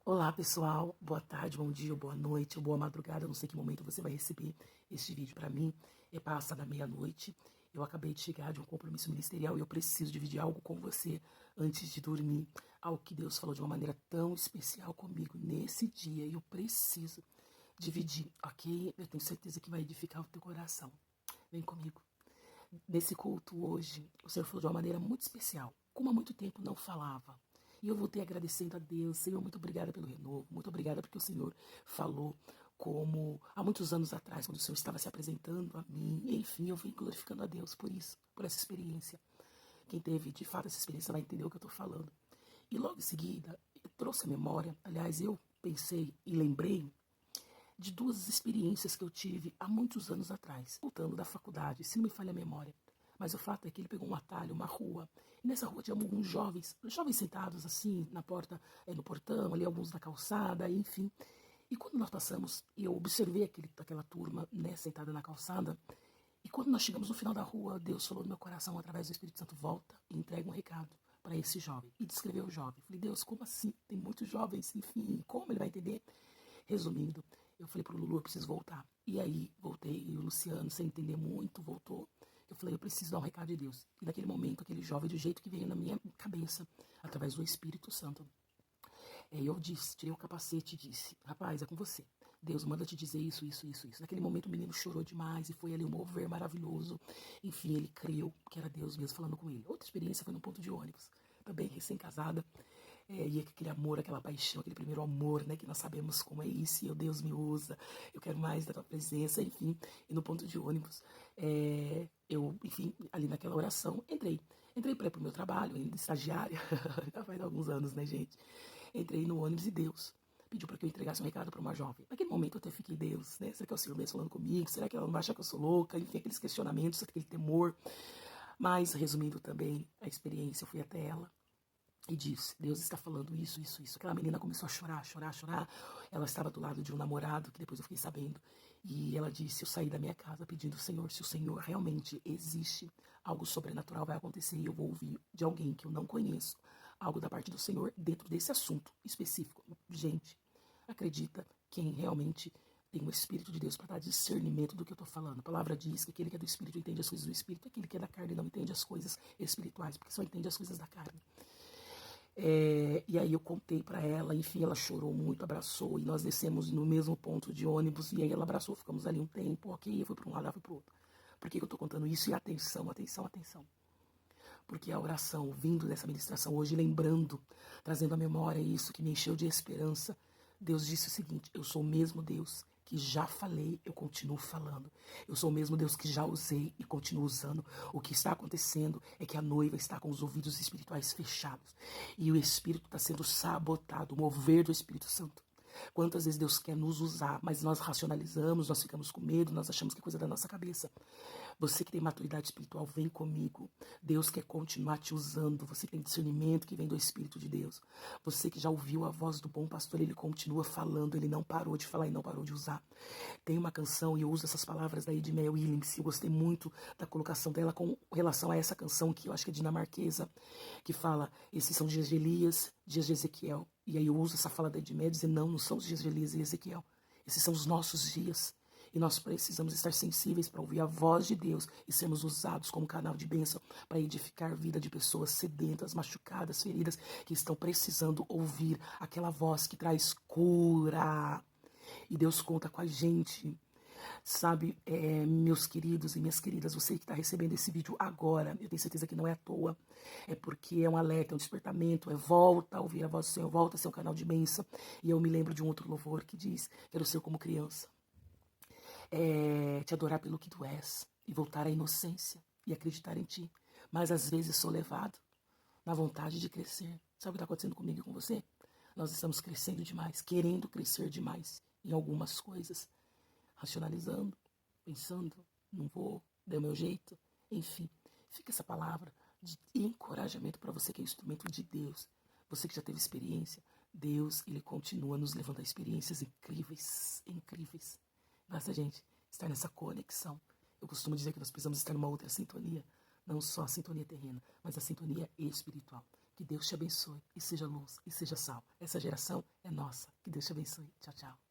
Olá pessoal, boa tarde, bom dia, boa noite, boa madrugada, não sei que momento você vai receber este vídeo. Para mim é passa da meia-noite, eu acabei de chegar de um compromisso ministerial e eu preciso dividir algo com você antes de dormir, algo que Deus falou de uma maneira tão especial comigo nesse dia e eu preciso dividir, ok? Eu tenho certeza que vai edificar o teu coração. Vem comigo. Nesse culto hoje, o Senhor falou de uma maneira muito especial, como há muito tempo não falava. E eu voltei agradecendo a Deus. Senhor, muito obrigada pelo renovo, muito obrigada porque o Senhor falou como há muitos anos atrás, quando o Senhor estava se apresentando a mim. Enfim, eu vim glorificando a Deus por isso, por essa experiência. Quem teve, de fato, essa experiência vai entender o que eu estou falando. E logo em seguida, eu trouxe a memória, aliás, eu pensei e lembrei de duas experiências que eu tive há muitos anos atrás, voltando da faculdade, se não me falha a memória. Mas o fato é que ele pegou um atalho, uma rua, e nessa rua tinha alguns jovens sentados assim, na porta, no portão, ali alguns na calçada, enfim. E quando nós passamos, eu observei aquela turma, né, sentada na calçada, e quando nós chegamos no final da rua, Deus falou no meu coração, através do Espírito Santo, volta e entrega um recado para esse jovem. E descreveu o jovem. Falei, Deus, como assim? Tem muitos jovens, enfim, como ele vai entender? Resumindo, eu falei pro Lulu, eu preciso voltar. E aí, voltei, e o Luciano, sem entender muito, voltou. Eu falei, eu preciso dar um recado de Deus. E naquele momento, aquele jovem, do jeito que veio na minha cabeça, através do Espírito Santo, eu disse, tirei o capacete e disse, rapaz, é com você. Deus manda te dizer isso, isso, isso, isso. Naquele momento o menino chorou demais e foi ali um mover maravilhoso. Enfim, ele creu que era Deus mesmo falando com ele. Outra experiência foi no ponto de ônibus, também recém-casada. E aquele amor, aquela paixão, aquele primeiro amor, né, que nós sabemos como é isso, e Deus me usa, eu quero mais da tua presença, enfim. E no ponto de ônibus, eu, enfim, ali naquela oração, entrei para ir pro meu trabalho, ainda estagiária, já faz alguns anos, né, gente? Entrei no ônibus e Deus pediu para que eu entregasse um recado para uma jovem. Naquele momento eu até fiquei, Deus, né? Será que é o Senhor mesmo falando comigo? Será que ela não vai achar que eu sou louca? Enfim, aqueles questionamentos, aquele temor. Mas, resumindo também a experiência, eu fui até ela e disse, Deus está falando isso, isso, isso. Aquela menina começou a chorar, chorar, chorar. Ela estava do lado de um namorado, que depois eu fiquei sabendo. E ela disse, eu saí da minha casa pedindo, Senhor, se o Senhor realmente existe, algo sobrenatural vai acontecer e eu vou ouvir de alguém que eu não conheço, algo da parte do Senhor dentro desse assunto específico. Gente, acredita quem realmente tem o Espírito de Deus para dar discernimento do que eu estou falando. A palavra diz que aquele que é do Espírito entende as coisas do Espírito, aquele que é da carne não entende as coisas espirituais, porque só entende as coisas da carne. E aí eu contei para ela, enfim, ela chorou muito, abraçou, e nós descemos no mesmo ponto de ônibus, e aí ela abraçou, ficamos ali um tempo, ok, eu fui para um lado, ela foi para o outro. Por que eu estou contando isso? E atenção, atenção, atenção. Porque a oração, vindo dessa ministração hoje, lembrando, trazendo à memória isso que me encheu de esperança, Deus disse o seguinte, eu sou o mesmo Deus que já falei, eu continuo falando. Eu sou o mesmo Deus que já usei e continuo usando. O que está acontecendo é que a noiva está com os ouvidos espirituais fechados. E o Espírito está sendo sabotado, o mover do Espírito Santo. Quantas vezes Deus quer nos usar, mas nós racionalizamos, nós ficamos com medo, nós achamos que é coisa da nossa cabeça. Você que tem maturidade espiritual, vem comigo. Deus quer continuar te usando. Você que tem discernimento que vem do Espírito de Deus. Você que já ouviu a voz do bom pastor, ele continua falando, ele não parou de falar e não parou de usar. Tem uma canção, e eu uso essas palavras daí de Mel Williams, eu gostei muito da colocação dela com relação a essa canção, que eu acho que é dinamarquesa, que fala, esses são dias de Elias, dias de Ezequiel. E aí eu uso essa fala da Edmé, dizer, não são os dias de Elias e Ezequiel. Esses são os nossos dias. E nós precisamos estar sensíveis para ouvir a voz de Deus e sermos usados como canal de bênção para edificar a vida de pessoas sedentas, machucadas, feridas, que estão precisando ouvir aquela voz que traz cura. E Deus conta com a gente. Sabe, meus queridos e minhas queridas, você que está recebendo esse vídeo agora, eu tenho certeza que não é à toa, é porque é um alerta, é um despertamento, volta a ouvir a voz do Senhor, volta a ser um canal de bênção. E eu me lembro de um outro louvor que diz, quero ser como criança. Te adorar pelo que tu és e voltar à inocência e acreditar em ti. Mas às vezes sou levado na vontade de crescer. Sabe o que está acontecendo comigo e com você? Nós estamos crescendo demais, querendo crescer demais em algumas coisas, racionalizando, pensando, não vou, deu meu jeito. Enfim, fica essa palavra de encorajamento para você que é instrumento de Deus. Você que já teve experiência, Deus, ele continua nos levando a experiências incríveis, incríveis. Basta a gente estar nessa conexão. Eu costumo dizer que nós precisamos estar numa outra sintonia. Não só a sintonia terrena, mas a sintonia espiritual. Que Deus te abençoe e seja luz e seja sal. Essa geração é nossa. Que Deus te abençoe. Tchau, tchau.